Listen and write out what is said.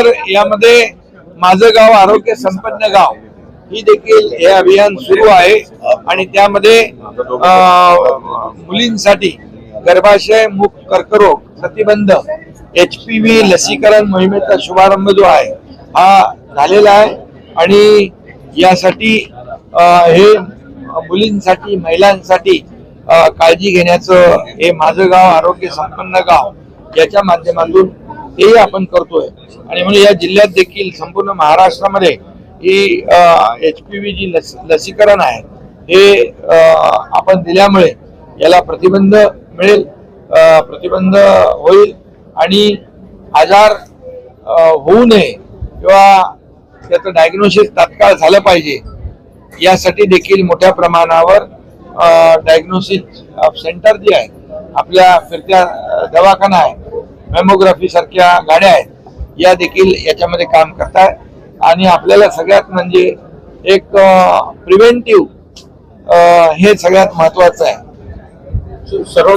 तर यामध्ये माझं गाव आरोग्य संपन्न गाव ही देखील हे अभियान सुरू आहे आणि त्यामध्ये मुलींसाठी गर्भाशय मुक्त कर्करोग प्रतिबंध HPV लसीकरण मोहिमेचा शुभारंभ जो आहे हा झालेला आहे आणि यासाठी हे मुलींसाठी महिलांसाठी काळजी घेण्याचं हे माझं गाव आरोग्य संपन्न गाव याच्या माध्यमातून हे आपण करतोय आणि म्हणून या जिल्ह्यात देखील संपूर्ण महाराष्ट्रामध्ये ही HPV जी लसीकरण आहे हे आपण दिल्यामुळे याला प्रतिबंध मिळेल, प्रतिबंध होईल आणि आजार होऊ नये किंवा त्याचं डायग्नोसिस तात्काळ झालं पाहिजे यासाठी देखील मोठ्या प्रमाणावर डायग्नोसिस सेंटर जे आहे आपल्या फिरत्या दवाखाना आहे, मॅमोग्राफी सारख्या गाड्या आहेत या देखील याच्यामध्ये काम करतात आणि आपल्याला सगळ्यात म्हणजे एक प्रिव्हेंटिव्ह हे सगळ्यात महत्वाचं आहे. सर्व